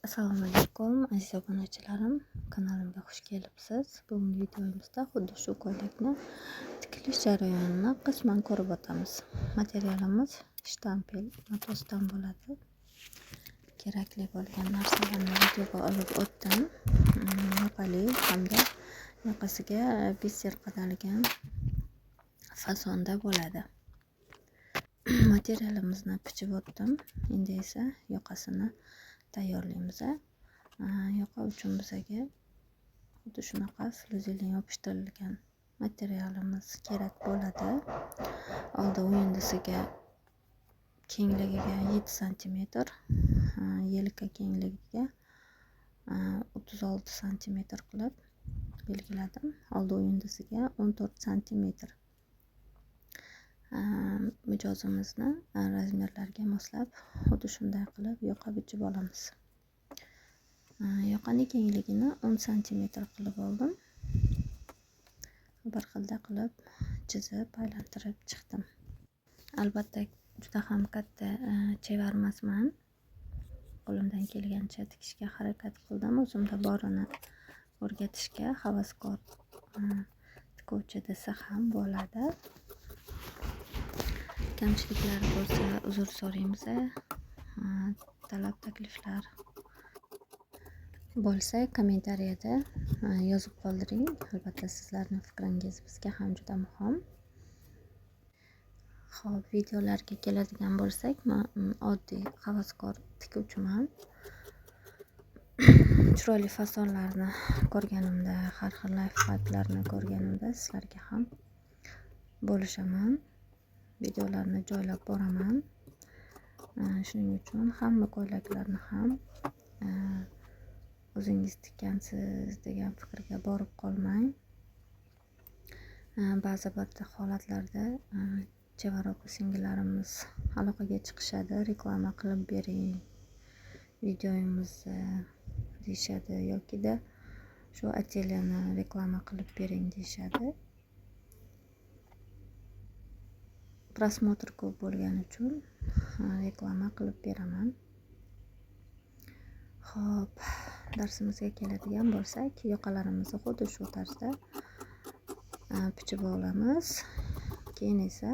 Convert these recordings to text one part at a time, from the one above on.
Assalomu alaykum aziz obunachilarim, kanalimga xush kelibsiz. Bugungi videomizda xuddi shu ko'ylakni tikilish jarayonini qisman ko'rib o'tamiz. Materialimiz shtampel matosdan bo'ladi. Kerakli bo'lgan narsalarni videoga olib o'tdim. Yoqali hamda yoqasiga biser qadalgan fasonda bo'ladi. Materialimizni pichib o'tdim. Endi esa yoqasini tayyorlaymiz. Yoqa uchun bizga xuddi shunaqa flyuzelin yopishtirilgan materialimiz kerak bo'ladi. Oldi o'yindisiga kengligiga 7 cm, yelka kengligiga 36 cm qilib belgiladim. Oldi o'yindisiga 14 cm. Mijozimizni razmerlarga moslab xuddi shunday qilib yoqa bichib olamiz. Yoqaning kengligini 10 cm qilib oldim. Bir xilda qilib chizib aylantirib chiqdim. Albatta juda ham katta chevarmasman. Qo'limdan kelgancha tikishga harakat qildim. O'zimda borini o'rgatishga havaskor tikuvchi desa ham bo'ladi. Kamchiliklari bo'lsa uzr so'raymiz. Talab takliflar bo'lsa kommentariyada yozib qoldiring. Albatta sizlarning fikringiz bizga ham juda muhim. Xo'p, videolarga keladigan bo'lsak, men oddiy havaskor tikuvchiman. Chiroyli fasonlarni ko'rganimda, har xil lifehacklarni ko'rganimda sizlarga ham bo'lishaman. Videolarni joylab boraman. Shuning uchun hamma ko'ylaklarni ham o'zingiz tikkansiz degan fikrga borib qolmang. Ba'zi bir holatlarda chevara opa-singillarimiz aloqaga chiqishadi, reklama qilib bering videomizni deyishadi yoki shu atelyeni reklama qilib bering deyishadi. Prosmotr ko'p bo'lgani uchun reklama qilib beraman. Xo'p, darsimizga keladigan bo'lsak, yoqalarimizni xuddi shu tarzda pichib olamiz. Keyin esa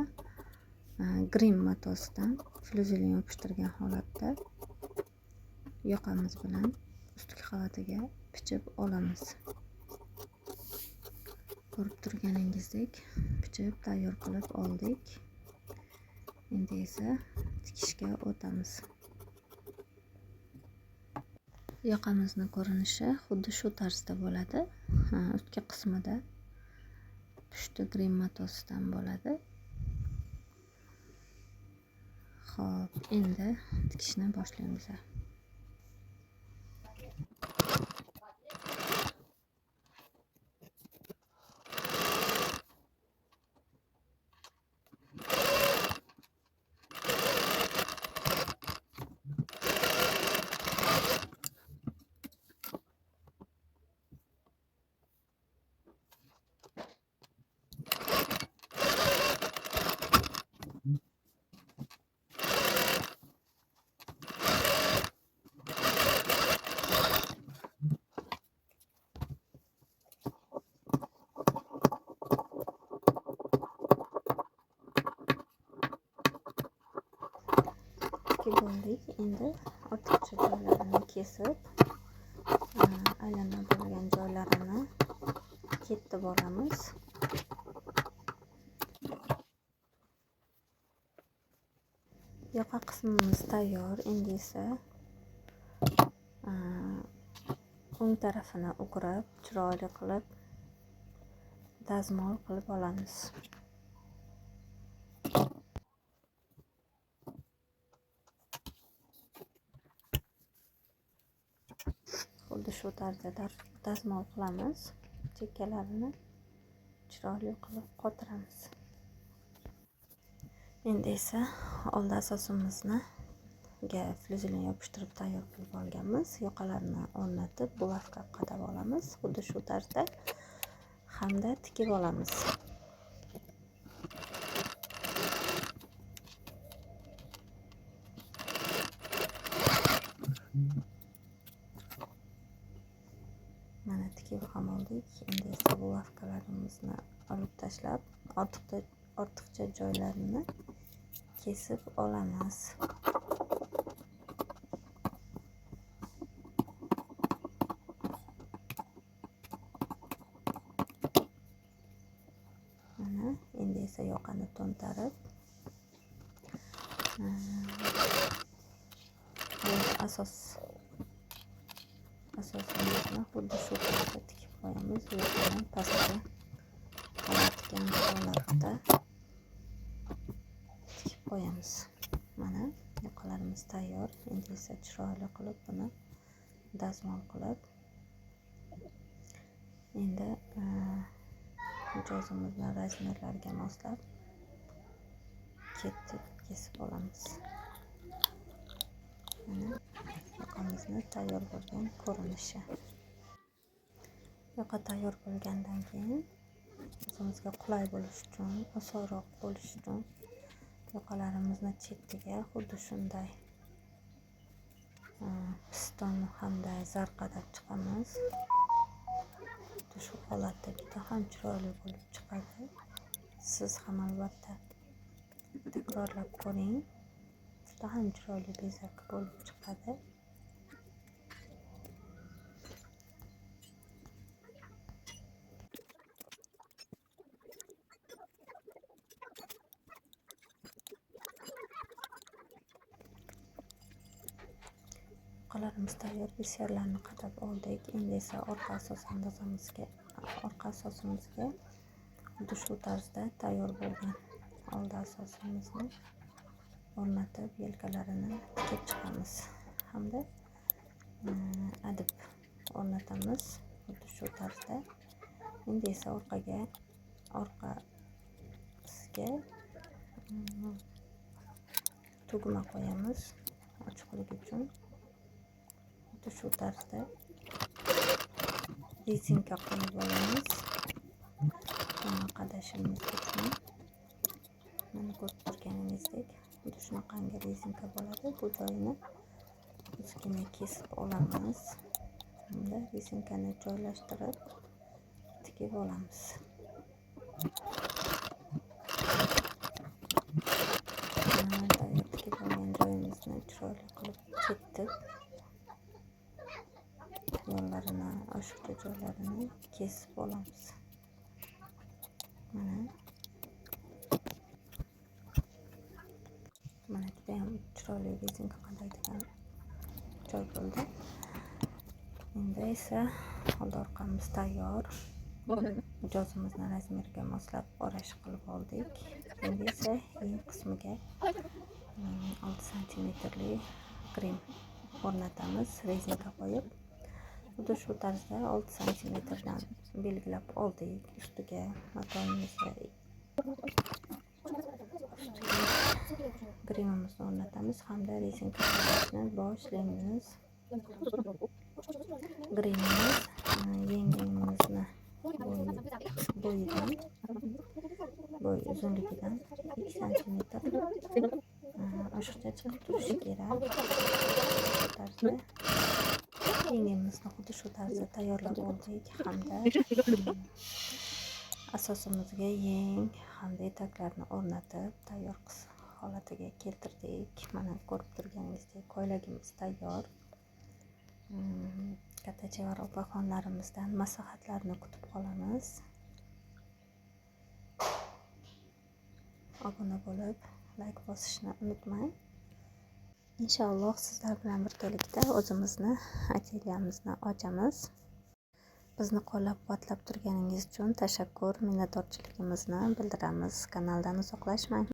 grim matosdan flyuzelin yopishtirgan holatda yoqamiz bilan ustki qavatiga pichib olamiz. Ko'rib turganingizdek pichib tayyor qilib oldik. Endi esa tikishga o'tamiz. Yoqamizning ko'rinishi xuddi shu tarzda bo'ladi. Ustki qismida pushti grim matosdan bo'ladi. Xo'p, endi tikishni boshlaymiz. Bo'ldik. Endi ortiqcha joylarini kesib, aylanma bo'lgan joylarini ketib olamiz. Yoqa qismimiz tayyor. Endi esa o'ng tarafini o'girib, chiroyli qilib dazmol qilib olamiz. Xuddi shu tarzda dazmol qilamiz. Chekkalarini chiroyli qilib qotiramiz. Endi esa oldi asosimizni flyuzelin yopishtirib tayyor qilib olganmiz. Yoqalarini o'rnatib, bulavka qadab olamiz. Xuddi shu tarzda hamda tikib olamiz. tikib ham oldik. Endi esa bulavkalarimizni olib tashlab, ortiqcha joylarini kesib olamiz. Mana endi esa yoqani to'ntarib, asosimizni xuddi shu tarzda tikib qo'yamiz. Yoqani pastga qalatgan holatda tikib qo'yamiz. Mana yoqalarimiz tayyor. Endi esa chiroyli qilib buni dazmol qilib, endi mijozimizni razmerlariga moslab kesib olamiz. Mana yoqamizni tayyor bo'lgan ko'rinishi. Yoqa tayyor bo'lgandan keyin o'zimizga qulay bo'lish uchun, osonroq bo'lish uchun yoqalarimizni chetiga xuddi shunday piston hamda zarqalab chiqamiz. Shu holatda juda ham chiroyli bo'lib chiqadi. Siz ham albatta takrorlab ko'ring. Juda ham chiroyli bezak bo'lib chiqadi. Yoqalarimiz tayyor, bisyorlarni qadab oldik. Endi esa orqa asosimizga xuddi shu tarzda tayyor bo'lgan oldi asosimizni o'rnatib, yelkalarini tikib chiqamiz hamda adib o'rnatamiz xuddi shu tarzda. Endi esa orqasiga tugma qo'yamiz ochiqlik uchun. Xuddi shu tarzda rezinka qo'yib olamiz qadashimiz uchun. Mana ko'rib turganingizdek xuddi shunaqangi rezinka bo'ladi. Bu joyini ozgina kesib olamiz hamda rezinkani joylashtirib tikib olamiz. Tayyor tikib olgan joyimizni chiroyli qilib ketib, yo'llarini, oshiqcha joylarini kesib olamiz. Mana juda ham chiroyli rezinka qadaydigan joy bo'ldi. Endi esa oldi orqamiz tayyor. Mijozimizni razmeriga moslab orash qilib oldik. Endi esa eng qismiga 6 santimetrli grim o'rnatamiz, rezinka qo'yib. Xuddi shu tarzda 6 santimetrdan belgilab oldik. Ustiga matomizni grimimizni o'rnatamiz hamda rezinka qo'yishni boshlaymiz. Grimimiz yengimizni bo'y uzunligidan 2 santimetr oshiqcha chiqib turishi kerak. Yengimizni xuddi shu tarzda tayyorlab oldik hamda asosimizga yeng hamda etaklarni o'rnatib tayyor holatiga keltirdik. Mana ko'rib turganingizdek ko'ylagimiz tayyor. Kattacha va opaxonlarimizdan maslahatlarni kutib qolamiz. Obuna bo'lib, like bosishni unutmang. Inshaalloh sizlar bilan birgalikda o'zimizni atelyemizni ochamiz. Bizni qo'llab-quvvatlab turganingiz uchun tashakkur, minnatdorchiligimizni bildiramiz. Kanaldan uzoqlashmang.